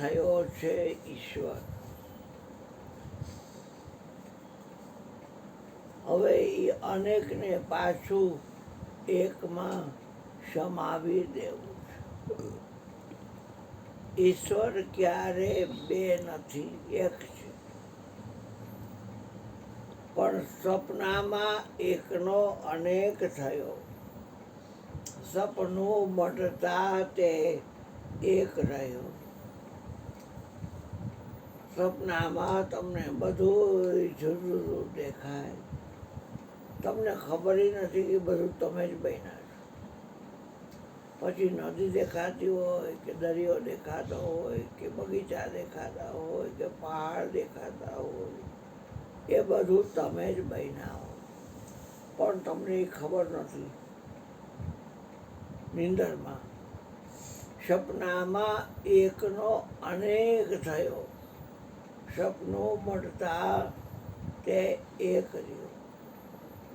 થયો છે ઈશ્વર. હવે એ અનેકને પાછું એકમાં સમાવી દેવું છે. ઈશ્વર ક્યારે બે નથી, એક છે. પણ સપનામાં એકનો અનેક થયો. સપનું મટતા તે એક રહ્યો. સપનામાં તમને બધું જુદું જુદું દેખાય. તમને ખબર નથી કે બધું તમે જ બન્યા છો. પછી નદી દેખાતી હોય કે દરિયો દેખાતો હોય કે બગીચા દેખાતા હોય કે પહાડ દેખાતા હોય, એ બધું તમે જ બન્યા હો. પણ તમને એ ખબર નથી. નિંદરમાં સપનામાં એકનો અનેક થયો. સપનું મળતા તે એક રહ્યો.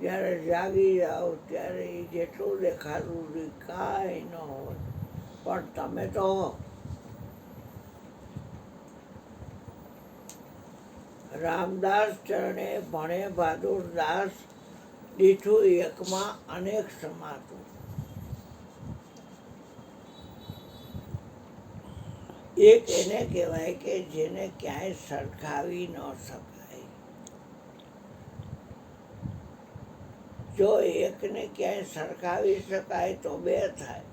જ્યારે જાગી જાઓ ત્યારે એ જેટલું દેખાતું કાંઈ ન હોય, પણ તમે તો હો. રામદાસ ચરણે ભણે બહાદુર દાસ, દીઠું એકમાં અનેક સમાતું. એક એને કહેવાય કે જેને ક્યાંય સરખાવી ન શકાય. જો એકને ક્યાંય સરખાવી શકાય તો બે થાય.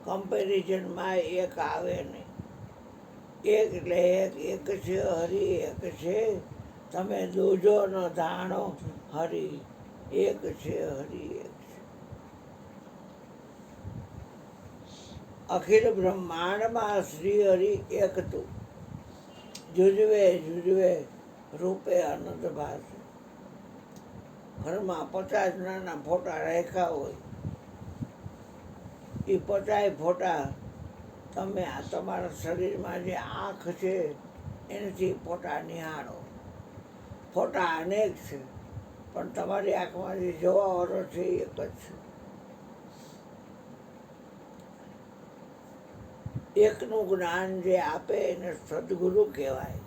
કમ્પેરિઝનમાં એક આવે નહીં. એક એટલે એક છે હરી, એક છે. તમે દૂજો ન જાણો હરી, એક છે હરી, એક છે. અખિલ બ્રહ્માંડમાં શ્રી હરિ એક તું, જુજવે જુજવે રૂપે અનંત ભાષ. ઘરમાં 50 નાના ફોટા રાખ્યા હોય, એ 50 ફોટા તમે આ તમારા શરીરમાં જે આંખ છે એનાથી ફોટા નિહાળો. ફોટા અનેક છે, પણ તમારી આંખમાં જે જોવાવાળો છે એ એક જ છે. એકનું જ્ઞાન જે આપે એને સદગુરુ કહેવાય.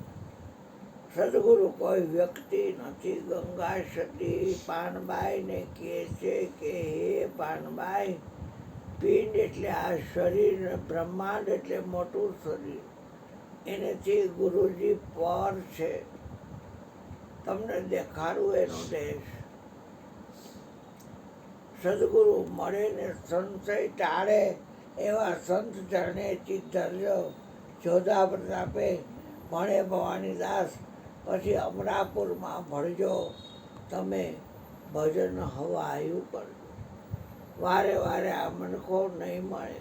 સદગુરુ કોઈ વ્યક્તિ નથી. ગંગા સતી પાનબાઈને કહે છે કે હે પાનબાઈ, પિંડ એટલે આ શરીર, બ્રહ્માંડ એટલે મોટું શરીર, એનેથી ગુરુજી પર છે. તમને દેખાડવું એનો દેશ. સદગુરુ મળે ને સંશય ટાળે એવા સંત ચરણે ચિત્ત ધરજો. જોધા પ્રતાપે ભણે ભવાની દાસ, પછી અમરાપુરમાં ભળજો. તમે ભજન હવાયું કરજો. વારે વારે આ મનખો નહીં મળે.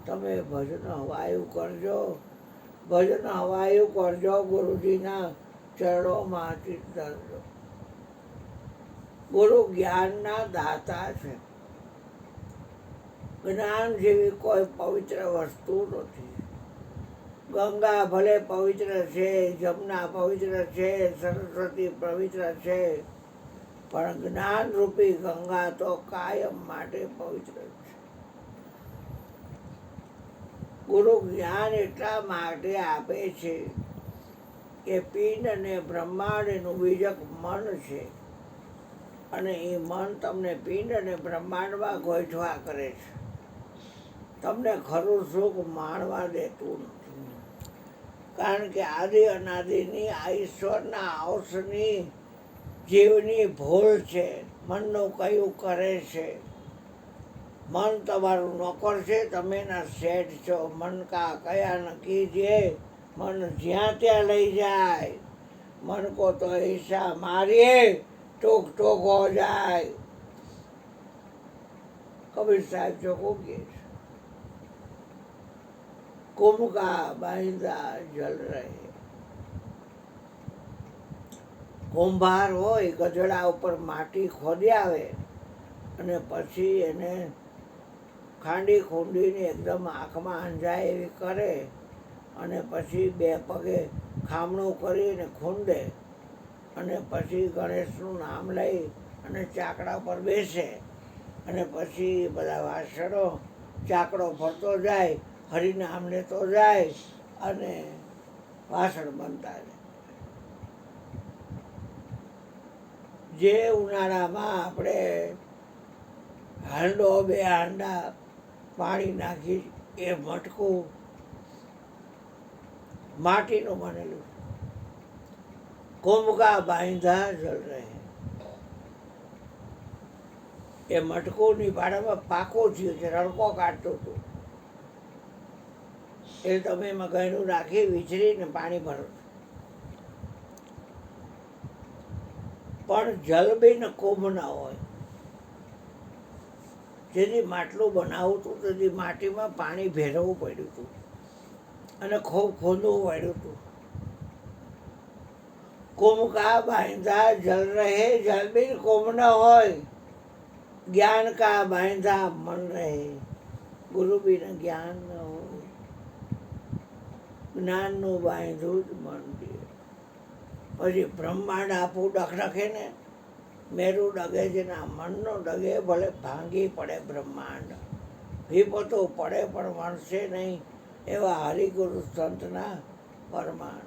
તમે ભજન હવાયું કરજો. ભજન હવાયું કરજો. ગુરુજીના ચરણોમાં ચિત્ત ધરજો. ગુરુ જ્ઞાનના દાતા છે. જ્ઞાન જેવી કોઈ પવિત્ર વસ્તુ નથી. ગંગા ભલે પવિત્ર છે, જમુના પવિત્ર છે, સરસ્વતી પવિત્ર છે, પણ જ્ઞાનરૂપી ગંગા તો કાયમ માટે પવિત્ર છે. ગુરુ જ્ઞાન એટલા માટે આપે છે કે પિંડ અને બ્રહ્માંડ એનું બીજક મન છે, અને એ મન તમને પિંડ અને બ્રહ્માંડમાં ગોઠવા કરે છે. તમને ખરું સુખ માણવા દેતું નથી. કારણ કે આદિ અનાદિની આ ઈશ્વરના અંશની જીવની ભૂલ છે. મનનું કયું કરે છે. મન તમારું નોકર છે, તમે એના શેઠ છો. મન કા કયા નક્કી છે, મન જ્યાં ત્યાં લઈ જાય. મન કો તો ઈશા મારીએ ટોક ટોક હો જાય. કબીર સાહેબ ચોખ્ખું કહે છે. કુંભ કા બાંધા જલ રહે. કુંભાર હોય, ગધેડા ઉપર માટી ખોદી આવે અને પછી એને ખાંડી ખૂંડીને એકદમ આંખમાં અંજાય એવી કરે, અને પછી 2 પગે ખામણું કરીને ખૂંદે, અને પછી ગણેશનું નામ લઈ અને ચાકડા પર બેસે, અને પછી બધા વાસણો ચાકડો ફરતો જાય, હરિનામ લેતો જાય, અને વાસણ બનતા રહે. જે ઉનાળામાં આપણે હાંડો 2 હાંડા પાણી નાખી એ મટકું માટીનું બનેલું, કુંભકા બાંધા જલ રહે. એ મટકુની પાડામાં પાકો થયો છે, રણકો કાઢતો હતો. એટલે તમે એમાં ગયણું રાખી વિચરીને પાણી ભરો. પણ જલ બી ને કુંભ ના હોય. જેથી માટલું બનાવતું હતું તેથી માટીમાં પાણી ભેરવવું પડ્યું હતું અને ખૂબ ખોદવું પડ્યું હતું. કુંભ કા બાંધા જલ રહે, જલ બી કુંભ ન હોય. જ્ઞાન કા બાંધા મન રહે, ગુરુ બી જ્ઞાન ન હોય. જ્ઞાનનું બાંધ્યું જ મન રહે. પછી બ્રહ્માંડ આપું ડખડખે ને મેરું ડગે છે ને આ મનનો ડગે ભલે ભાંગી પડે બ્રહ્માંડ, વિપતો પડે પણ વણશે નહીં, એવા હરિગુરુ સંતના પરમાણ.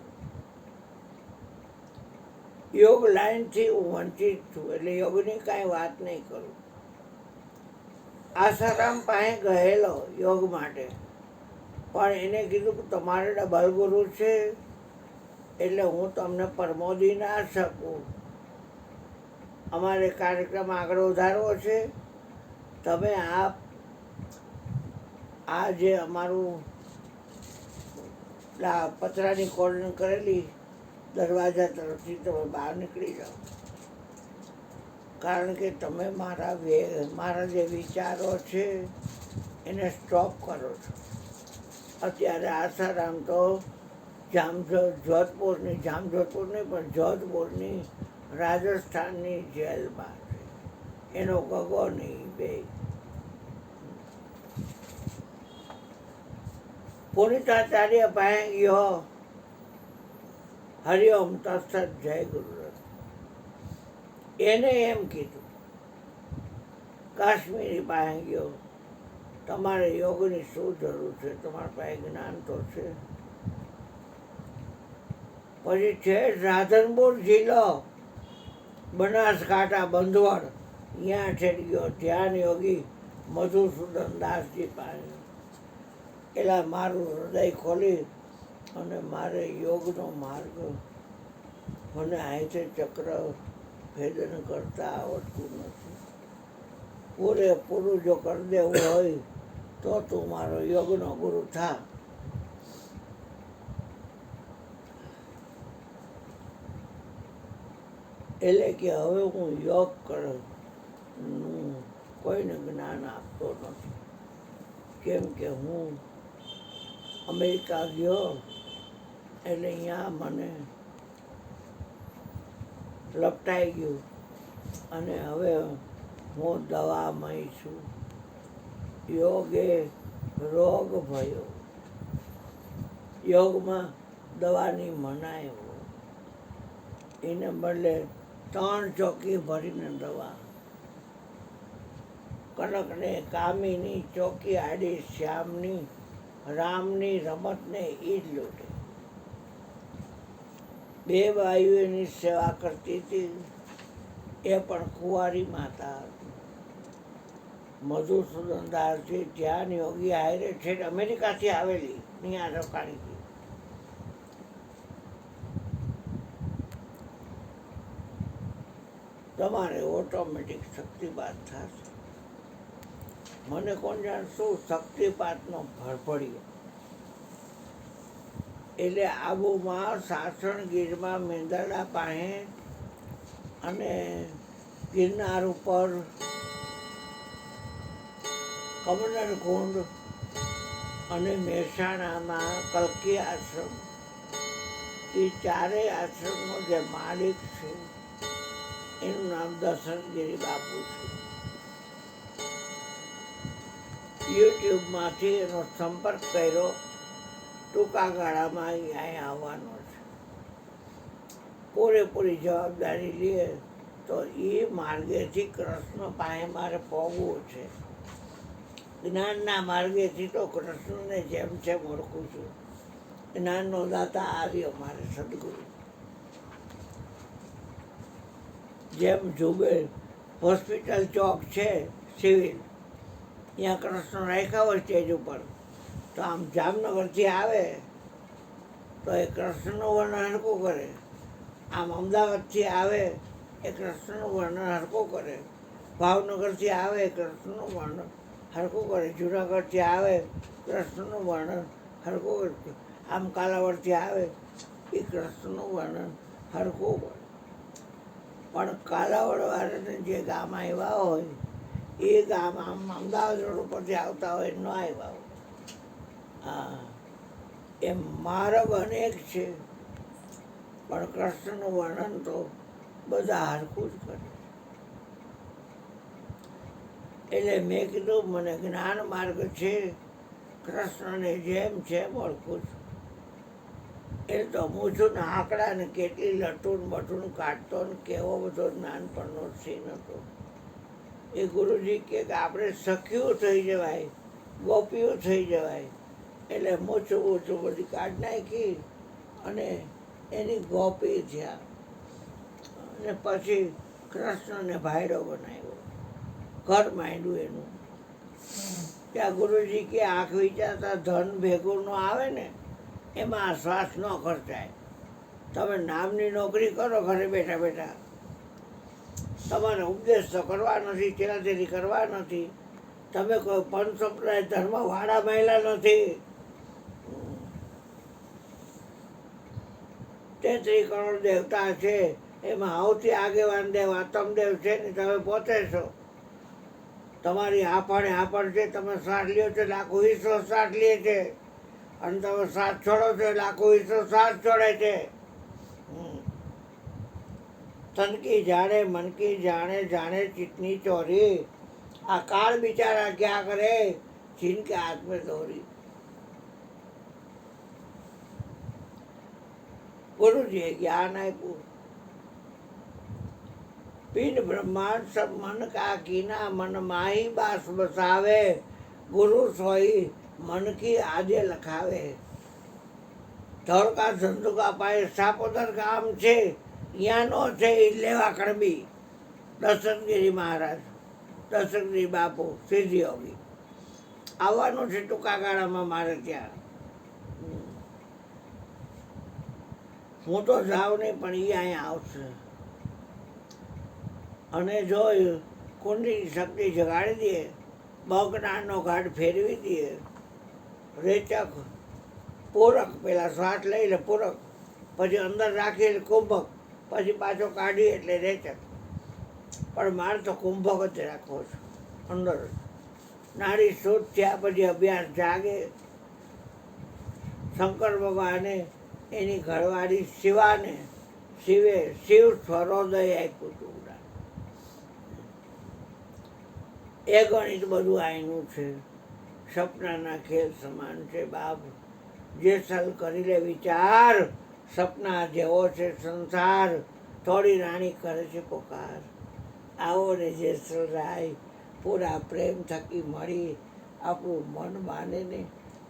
યોગ લાઈનથી હું વંચિત છું એટલે યોગની કાંઈ વાત નહીં કરું. આસારામ પાસે ગયેલો યોગ માટે, પણ એને કીધું કે તમારે ડબલ ગુરુ છે એટલે હું તમને પરમોદી ના શકું. અમારે કાર્યક્રમ આગળ વધારવો છે. તમે આ જે અમારું પતરાની કોર્ડન કરેલી દરવાજા તરફથી તમે બહાર નીકળી જાઓ, કારણ કે તમે મારા જે વિચારો છે એને સ્ટોપ કરો છો. અત્યારે આસારામ તો જોધપુરની પણ જોધપુરની રાજસ્થાનની જેલમાં છે. એનો ગગો નહીં બે. પુનિતાચાર્ય પાસે ગયો, હરિઓમ તત્સત જય ગુરુરત્ન. એને એમ કીધું. કાશ્મીરી પાસે ગયો, તમારે યોગની શું જરૂર છે, તમારા પાસે જ્ઞાન તો છે. પછી છે રાધનપુર જિલ્લો, બનાસકાંઠા, બંધવડ, ત્યાં ઠેર ગયો ધ્યાન યોગી મધુસૂદન દાસજી પાસે. એટલે મારું હૃદય ખોલી અને મારે યોગનો માર્ગ મને અહીંથી ચક્ર ભેદન કરતા આવડતું નથી. પૂરેપૂરું જો કરી દેવું હોય તો તું મારો યોગનો ગુરુ થા. એટલે કે હવે હું યોગ કરું કોઈને જ્ઞાન આપતો નથી, કેમ કે હું અમેરિકા ગયો એટલે અહીંયા મને લપટાઈ ગયું અને હવે હું દવામય છું. યોગે રોગ ભયો, યોગમાં દવાની મનાઈ હોય, એને બદલે 3 ચોકી ભરીને દવા. કનકને કામિની ચોકી આડી શ્યામની, રામની રમતને ઈ જ લૂંટે. 2 બાયુઓની સેવા કરતી હતી, એ પણ કુંવારી માતા હતી. મધુસૂદન દાસજી ધ્યાન યોગી હારે છે, અમેરિકાથી આવેલી, ત્યાં રોકાણી હતી. તમારે ઓટોમેટિક શક્તિપાત થશે. મને કોણ જાણ શું શક્તિપાતનો ભરભડિયો. એટલે આબુમાં સાસણગીરમાં મેંદરડા પાસે અને ગિરનાર ઉપર કમનરકુંડ અને મહેસાણામાં કલ્કી આશ્રમ, એ 4 આશ્રમનો જે માલિક છે એનું નામ દશરથગીરી બાપુ છે. યુટ્યુબમાંથી એનો સંપર્ક કર્યો, ટૂંકા ગાળામાં અહીંયા આવવાનો છે. પૂરેપૂરી જવાબદારી લે તો એ માર્ગેથી કૃષ્ણ પાસે મારે પહોંચવું છે. જ્ઞાનના માર્ગેથી તો કૃષ્ણને જેમ છે ઓળખું છું, જ્ઞાનનો દાતા આર્ય મારે સદગુરુ. જેમ જુબેર હોસ્પિટલ ચોક છે સિવિલ, ત્યાં કૃષ્ણ રાખ્યા હોય સ્ટેજ ઉપર, તો આમ જામનગરથી આવે તો એ કૃષ્ણનું વર્ણન હરખું કરે, આમ અમદાવાદથી આવે એ કૃષ્ણનું વર્ણન હરખું કરે, ભાવનગરથી આવે કૃષ્ણનું વર્ણન હરખું કરે, જુનાગઢથી આવે કૃષ્ણનું વર્ણન હરખું કરે, આમ કાલાવડથી આવે એ કૃષ્ણનું વર્ણન હરખું કરે. પણ કાલાવડવાળાને જે ગામ આવ્યા હોય એ ગામ આમ અમદાવાદ રોડ ઉપરથી આવતા હોય ન આવ્યા હોય. હા, એમ માર્ગ અનેક છે, પણ કૃષ્ણનું વર્ણન તો બધા હરખું જ કરે. એટલે મેં કીધું મને જ્ઞાન માર્ગ છે, કૃષ્ણને જેમ જેમ ઓળખું છું. એટલે તો હું છું ને આંકડા ને કેટલી લટું બટું કાઢતો ને કેવો બધો નાનપણનો સીન હતો. એ ગુરુજી કે આપણે સખ્યું થઈ જવાય, ગોપીઓ થઈ જવાય. એટલે મોચું ઓછું બધી કાઢ નાખી અને એની ગોપી થયા. અને પછી કૃષ્ણને ભાઈડો બનાવ્યો, ઘર માંડ્યું એનું. ત્યાં ગુરુજી કે આંખ વિચારતા ધન ભેગું ન આવે ને એમાં શ્વાસ ન ખર્ચાય. તમે નામની નોકરી કરો ઘરે બેઠા બેઠા, તમારે ઉપદેશ તો કરવા નથી, ચેલાચેલી કરવા નથી, તમે કોઈ પંચ સંપ્રદાય ધર્મ વાળા મહિલા નથી. 33 કરોડ દેવતા છે, એમાં સૌથી આગેવાન દેવ આત્મદેવ છે ને તમે પોતે છો. તમારી આપણ છે, તમે શ્વાસ લ્યો છો એટલે આખું વિશ્વ શ્વાસ લે છે, અને તમે શ્વાસ છોડો છો એટલે આખું વિશ્વ શ્વાસ છોડે છે. તન કી જાણે મન કી જાણે જાણે ચિત્તની ચોરી, આ કાળ બિચારા ક્યાં કરે જીનકે હાથ में દોરી. ગુરુજીએ જ્ઞાન આપ્યું. પિંડ બ્રહ્માંડ સબ મન કા કીના, મન માહી બાસ બસાવે, ગુરુ સોઈ મન કી આજે લખાવે. ધોળકા ધંધુકા પાયે સાપોદર ગામ છે, ત્યાંનો છે એ લેવા કડબી દશરથગીરી મહારાજ, દશરથગીરી બાપુ, સિદ્ધિ યોગી. આવવાનું છે ટૂંકા ગાળામાં મારે ત્યાં. હું તો જાઉં નહીં, પણ એ અહીંયા આવશે. અને જો કુંડની શક્તિ જગાડી દે, બગડાનો ઘાટ ફેરવી દે, રેચક પૂરક, પેલા શ્વાસ લઈ લે પૂરક, પછી અંદર રાખી એટલે કુંભક, પછી પાછો કાઢી એટલે રેચક. પણ મારે તો કુંભક જ રાખવો છે અંદર. નાડી શુદ્ધ થયા પછી અભ્યાસ જાગે. શંકર ભગવાને એની ઘરવાળી શિવાને શિવ સ્વરોદય આપ્યું હતું. એ ગણિત બધું આયનું છે, સપનાના ખેલ સમાન છે બાપ. જેસલ કરી લે વિચાર, સપના જેવો છે સંસાર, થોડી રાણી કરે છે પોકાર. આવો ને જેસલ રાય, પૂરા પ્રેમ થકી મળી, આપણું મન માને ને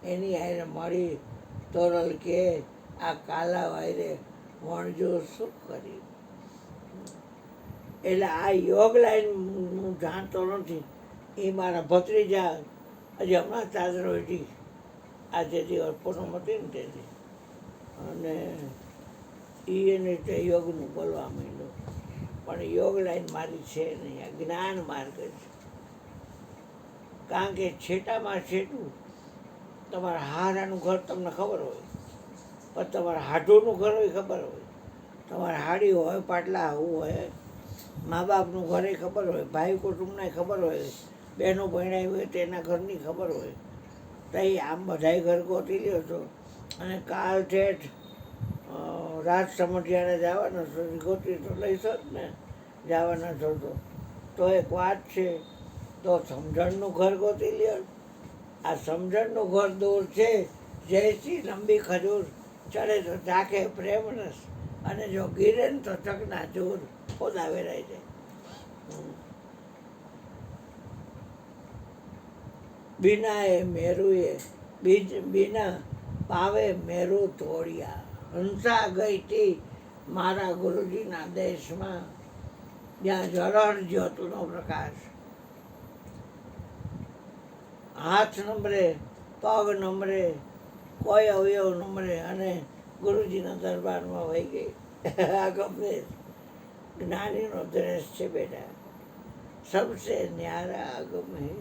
એની આઈને મળી. તોરલ કે આ કાલા વાયરે વણજો શું કરી. એટલે આ યોગ લાઈન હું જાણતો નથી. એ મારા ભત્રીજા હજી હમણાં ચાદર વેઠી, આજે દિવસ પૂનમ હતી ને તેથી, અને એને તે યોગનું બોલવા માંડ્યું. પણ યોગ લાઈન મારી છે નહીં, આ જ્ઞાન માર્ગ છે. કારણ કે છેટામાં છેટું તમારા હારાનું ઘર તમને ખબર હોય, પણ તમારા હાડુનું ઘર હોય ખબર હોય, તમારે હાડી હોય, પાટલા આવું હોય, મા બાપનું ઘરે ખબર હોય, ભાઈ કુટુંબને ખબર હોય, બહેનો ભણાવી હોય તેના ઘરની ખબર હોય. તો એ આમ બધાય ઘર ગોતી લ્યો છો. અને કાલ ઠેઠ રાત સમઢિયાને જવાના છો, ગોતી તો લઈશો જ ને, જવાના છો તો એક વાત છે, તો સમજણનું ઘર ગોતી લ્યો. આ સમજણનું ઘર દૂર છે, જયસી લંબી ખજૂર, ચડે તો ચાખે પ્રેમ રસ, અને જો ગીરે ને તો ચકના ચૂર, ખોદા વેરાઈ જાય. બીના એ મેરુએ બીજ બીના પાવે મેરું તોડિયા. હંસા ગઈ તી મારા ગુરુજીના દેશમાં, જ્યાં ઝળહળ જ્યોતનો પ્રકાશ. હાથ નમરે, પગ નમરે, કોઈ અવયવ નમરે અને ગુરુજીના દરબારમાં વહી ગઈ. આ ગમે જ્ઞાનીનો દ્રેશ છે બેટા. सबसे न्यारा आगम है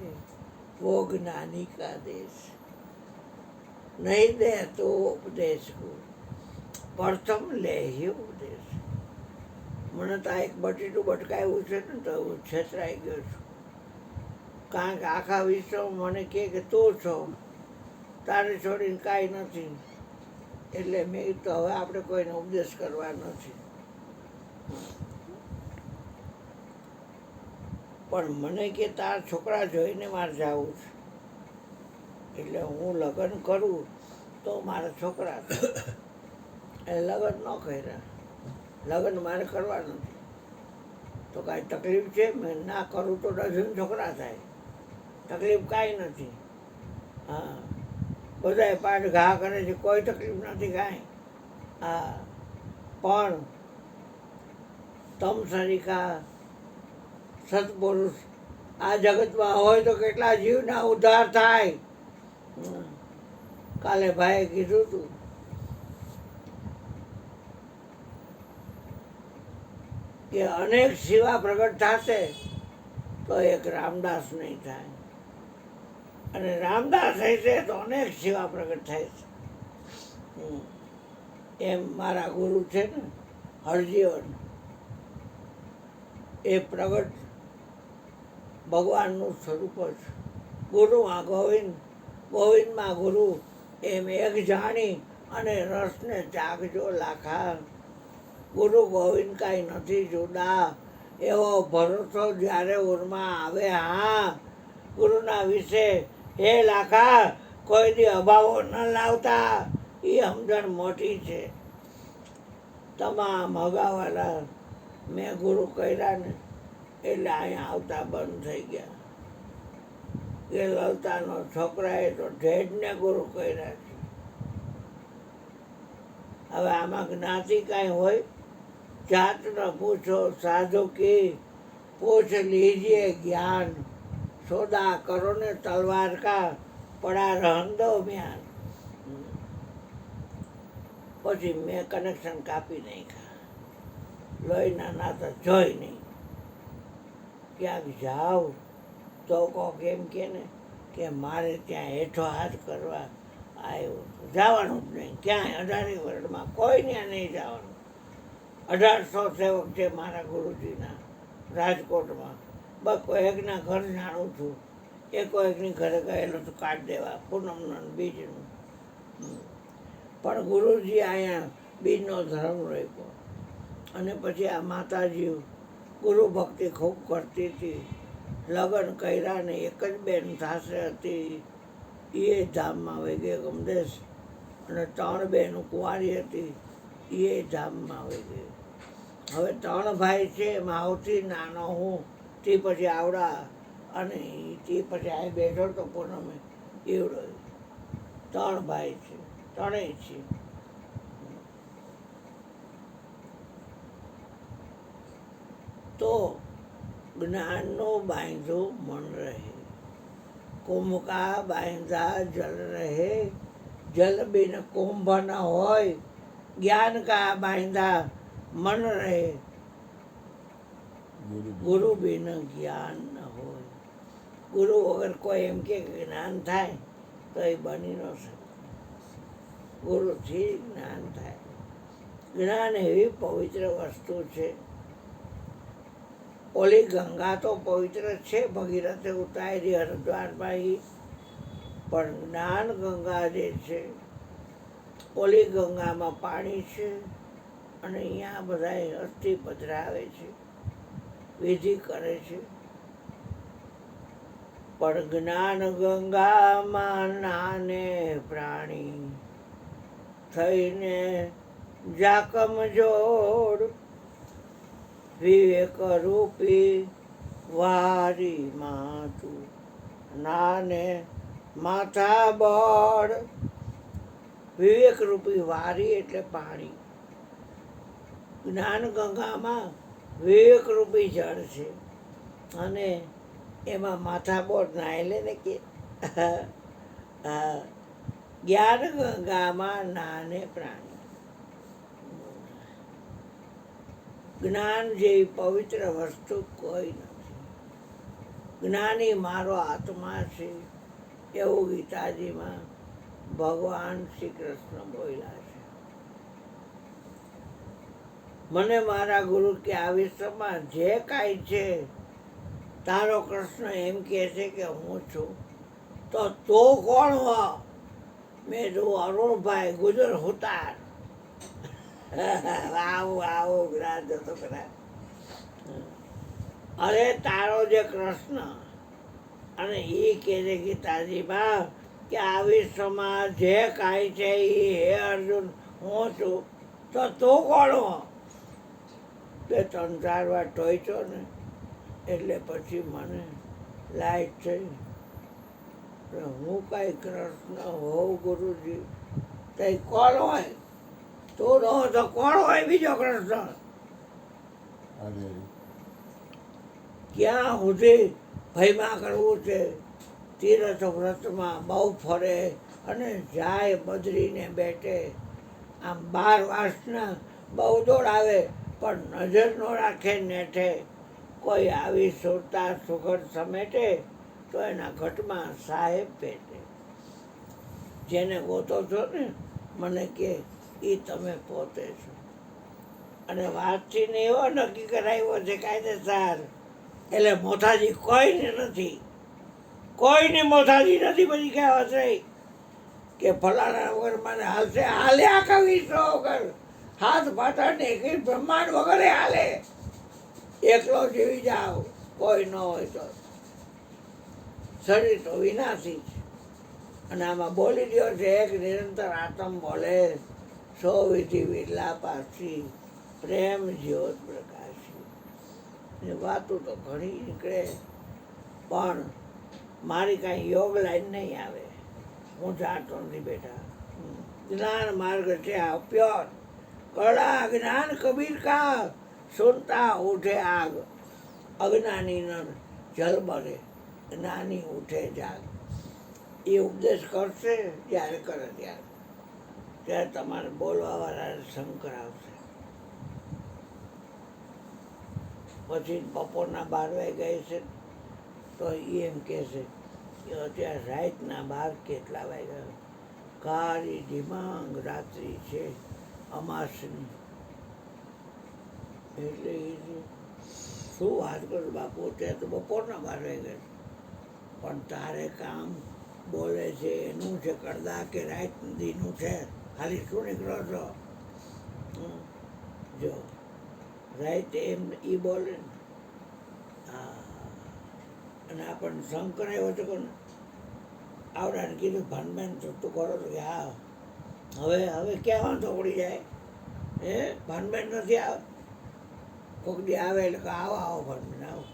वो ज्ञानी का देश. नहीं दे तो उपदेश को प्रथम લે હી ઉપદેશ. મને તો આ એક બટેટું બટકાયું છે ને તો હું છેતરાઈ ગયો છું. કારણ કે આખા વિશ્વમાં મને કે તું છો, તારે છોડીને કાંઈ નથી. એટલે મેં તો હવે આપણે કોઈને ઉપદેશ કરવા નથી. પણ મને કે તારા છોકરા જોઈને મારે જવું છે, એટલે હું લગ્ન કરું તો મારા છોકરા એ લગ્ન ન કર્યા. લગ્ન મારે કરવા નથી તો કાંઈ તકલીફ છે? મેં ના કરું તો ડઝન છોકરા થાય, તકલીફ કાંઈ નથી. હા, બધાએ પાઠ ઘા કરે છે, કોઈ તકલીફ નથી કાંઈ. હા, પણ તમ સરીખા સત્પુરુષ આ જગતમાં હોય તો કેટલા જીવના ઉદ્ધાર થાય. કાલે ભાઈએ કીધું હતું કે અનેક શિવા પ્રગટ થશે તો એક રામદાસ નહીં થાય, અને રામદાસ હશે તો અનેક શિવા પ્રગટ થાય છે. એમ મારા ગુરુ છે ને હરજીવન, એ પ્રગટ ભગવાનનું સ્વરૂપ જ. ગુરુમાં ગોવિંદ, ગોવિંદમાં ગુરુ, એમ એક જાણી અને રસને જાગજો લાખા. ગુરુ ગોવિંદ કાંઈ નથી જુદા, એવો ભરોસો જ્યારે ઉરમાં આવે. હા, ગુરુના વિશે હે લાખા કોઈ દી અભાવો ન લાવતા, એ સમજણ મોટી છે. તમામ હગાવાલા મેં ગુરુ કર્યા ને એટલે અહીંયા આવતા બંધ થઈ ગયા. એ લલતાનો છોકરાએ તો ઢેઢને ગુરુ કર્યા છે. હવે આમાં જ્ઞાતિ કાંઈ હોય? જાત ન પૂછો સાધુ કી, પૂછ લીજીએ જ્ઞાન. સોદા કરો ને તલવાર કા, પડા રહન દો મ્યાન. પછી મેં કનેક્શન કાપી નાખ્યા. લોહીના નાતા જોઈ નહીં. ક્યાંક જાઓ તો કોક એમ કે ને કે મારે ત્યાં હેઠો હાથ કરવા આવ્યો, જવાનું જ નહીં ક્યાંય. 18 વર્ષમાં કોઈ ત્યાં નહીં જવાનું. 1800 સેવક છે મારા ગુરુજીના રાજકોટમાં. બસ કોઈકના ઘર જાણું છું, એ કોઈકની ઘરે ગયેલો તો કાઢ દેવા પૂનમનું બીજનું. પણ ગુરુજી અહીંયા બીજનો ધર્મ રાખ્યો. અને પછી આ માતાજી ગુરુ ભક્તિ ખૂબ કરતી હતી. લગ્ન કર્યા ને એક જ બેન સાસરે હતી, એ ધામમાં વહી ગઈ ગમદેશ. અને 3 બહેનો કુંવારી હતી, એ ધામમાં વહી ગઈ. હવે 3 ભાઈ છે, એમાં સૌથી નાનો હું, તે પછી આવડા, અને તે પછી આ બેઠો તો પૂનમે એવડો. 3 ભાઈ છે, 3 છે. તો જ્ઞાનનું બાંધું મન રહે, કુંભ કા બાંધા જલ રહે. જલ બિન કુંભ ન હોય, જ્ઞાન કા બાંધા મન રહે. ગુરુ બિન જ્ઞાન ન હોય. ગુરુ વગર કોઈ એમ કે જ્ઞાન થાય તો એ બની ન શકે. ગુરુથી જ્ઞાન થાય. જ્ઞાન એવી પવિત્ર વસ્તુ છે. ઓલી ગંગા તો પવિત્ર છે, ભગીરથે ઉતારી હરિદ્વારમાં. પણ જ્ઞાન ગંગા જે છે, ઓલી ગંગામાં પાણી છે, અને અહીંયા બધા અસ્થિ પધરાવે છે, વિધિ કરે છે. પણ જ્ઞાન ગંગામાં નાને પ્રાણી, થઈને જાકમ જોડ. વિવેક રૂપી વારી માતું, નાને માથા બળ. વિવેક રૂપી વારી એટલે પાણી. જ્ઞાન ગંગામાં વિવેક રૂપી જળ છે અને એમાં માથાબોટ નાય લે ને કે જ્ઞાન ગંગામાં નાને પ્રાણી. જ્ઞાન જેવી પવિત્ર વસ્તુ કોઈ નથી. જ્ઞાની મારો આત્મા છે એવું ગીતાજીમાં ભગવાન શ્રી કૃષ્ણ બોલ્યા છે. મને મારા ગુરુ કે આ વિશ્વમાં જે કાંઈ છે તારો કૃષ્ણ એમ કહે છે કે હું છું, તો કોણ હો? મેં જો અરુણભાઈ ગુજર હુતાર. આવું આવું જ્ઞાન જતો કરા. અરે તારો જે કૃષ્ણ અને એ કહે છે ગીતાજીમાં કે આ વિશ્વમાં જે કાંઈ છે એ હે અર્જુન હું છું, તો કોણ હો? બે 3-4 વાર ટોચ્યો ને એટલે પછી મને લાઈટ થઈ. હું કાંઈ કૃષ્ણ હોઉં ગુરુજી, તઈ કોણ હોય? તું રહો તો કોણ હોય બીજો કૃષ્ણ? ક્યાં સુધી ભયમાં કરવું છે? તીરથ વ્રતમાં બહુ ફરે અને જાય બદરીને બેઠે. આમ 12 વર્ષના બહુ દોડાવે પણ નજર ન રાખે નેઠે. કોઈ આવી સુરતા સુગર સમેટે તો એના ઘટમાં સાહેબ પેટે. જેને ગોતો છો ને મને કે એ તમે પોતે છો. અને વાતથી ને એવો નક્કી કરાવ્યો છે કાયદેસર. એટલે મોથાજી કોઈને નથી, કોઈને મોથાજી નથી. પછી કહેવત રહી કે ફલાણા વગર મને હાલશે. હાલ્યા કવિશો વગર હાથ પાટાને કઈ બ્રહ્માંડ વગરે હાલે. એકલો જીવી જાઓ કોઈ ન હોય તો. શરીર તો વિનાશી છે. અને આમાં બોલી રહ્યો છે એક નિરંતર આત્મ બોલે, સો વિધિ વિરલા પાછી પ્રેમ જ્યોત પ્રકાશી. એ વાતો તો ઘણી નીકળે પણ મારી કાંઈ યોગ લાઈન નહીં આવે. હું જાણતો નથી બેટા. જ્ઞાન માર્ગ છે આ પ્યોર. કડા જ્ઞાન કબીર કા સુનતા ઉઠે આગ. અજ્ઞાની ન જલ બને, જ્ઞાની ઉઠે જાગ. એ ઉપદેશ કરશે જ્યારે કરે ત્યારે તમારે બોલવાવાળાને શંકર આવશે. પછી બપોરના 12 વાગ્યા છે તો એમ કહેશે કે અત્યારે રાતના 12 કેટલા વાગ્યા? કાળી ધીમાંગ રાત્રિ છે અમાસની. એટલે શું વાત કરું બાપુ, ત્યાં તો બપોરના 12 વાગ્યા પણ તારે કામ બોલે છે એનું છે કરદા કે રાત નદીનું છે? ખાલી શું નીકળો છો? જો રાઈટ એમ એ બોલે ને. હા, અને આપણને શંકર આવ્યો છે કોને આવડાને કીધું ભાનબેન તું કરો તો કે હા. હવે ક્યાં વાંધો પડી જાય? હે ભાનબેન નથી આવે? કોઈક દી આવે એટલે કે આવો આવો ભાનબેન આવો.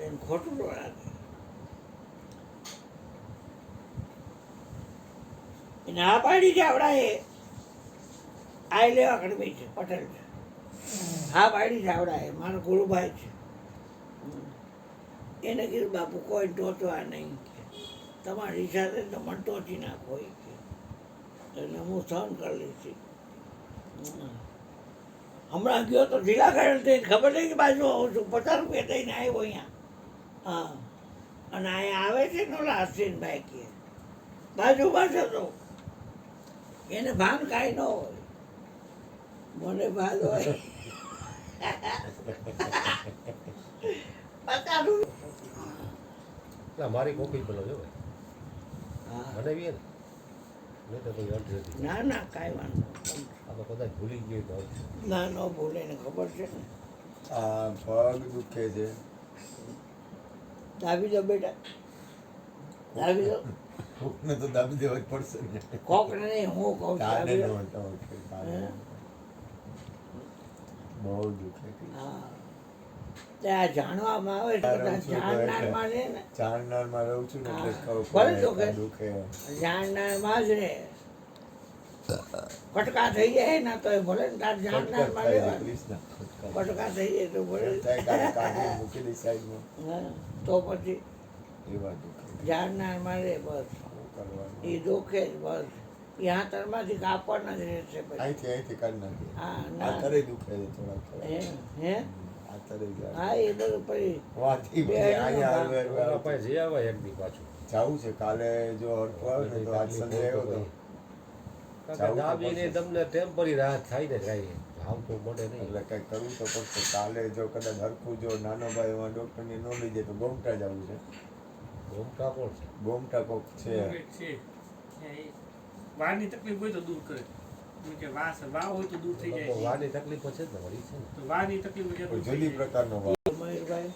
એને ખોટું ન લાગે. એને આ પાડી છે આવડા એ આ લેવા કડમી છે પટેલ છે. હા પાડી છે આવડા એ મારો ગુરુભાઈ છે. એને કીધું બાપુ કોઈ ટોચવા નહીં કે તમારી સાથે તો મને ટોચી નાખો કે. એટલે હું સહન કરી લઈશ. હમણાં ગયો તો ઢીલા કરેલ ખબર નહીં કે બાજુ આવું છું. 50 રૂપિયા દઈને આવ્યો અહીંયા. હા, અને અહીંયા આવે છે ને ઓલા અશ્વિનભાઈ કે બાજુમાં છે તો એને ભાન કાંઈ ન હોય. મને ભાન હોય. 50 રૂપિયા મારી કોફી પેલો જો બનાવીએ ને નહીં તો કોઈ અર્થ નથી. ના ના કાંઈ વાંધો આ તો કદાચ ભૂલી ગયું તો ના ન ભૂલે ને ખબર છે ને. આ પગ દુખે છે. દાબી દો બેટા, દાબી દો. કોકને તો દાબી દેવા જ પડશે ને. કોકને નહીં, હું કહું કાને દાબી દો. નો હતો, કાને. બહુ દુખે છે. હા, ત્યાં જાણવામાં આવે છે બધા જાણનારમાં છે ને. ચારનારમાં રહું છું ને એટલે હા. ખબર ભલે તો પડે કે દુખે. જાણનારમાં જ રહે. ફટકા થઈ જાય ને તો ભલે ને તાર ખટખટ જાનનારમાં થાય છે, લેવાનું કૃષ્ણ, ખટખટ. ફટકા થઈ જાય તો ભલે એમ થાય કે આને કાઢી મૂકી દઈ સાઈડમાં. હા તો પછી એવા દુખે. જાનનારમાં રે બસ શું કરવાનું? એ દુખે જ બસ એ હાથરમાંથી કાપવાના જ રહેશે પછી અહીંથી કાઢી નાખીએ. હા આ ના તરે દુખે છે થોડાક હે થોડાક. હે આ તરે જાય. હા એ બધું પછી વાથી બે અહીંયા કામ. હળવે હળવે ઓલા આવતું. પાસે જઈ આવાય એક દી પાછું. જાવું છે કાલે જો હરખું આવે ને તો આજ સંજય આવ્યો તો કારણ કે જાવું તો દાબીને પડશે. તમને ટેમ્પરરી રાહત થાય ને કાંઈ ભાવ તો મળે નહીં. એટલે કંઈક કરવું તો પડશે. કાલે જો કદાચ હરખું જો નાનો ભાઈ એમાં ડૉક્ટરની ન લઈ જાય તો ગોમટા જવું છે. ગોમટા કોણ છે? ગોમટા કોક છે. છે એ વાળની તકલીફ હોય તો દૂર કરે એમ કે વાળ હોય તો દૂર થઈ જાય વાની તકલીફો છે જ ને વળી છે ને. તો વાળની તકલીફ કોઈ જુદી પ્રકારનો મયુરભાઈ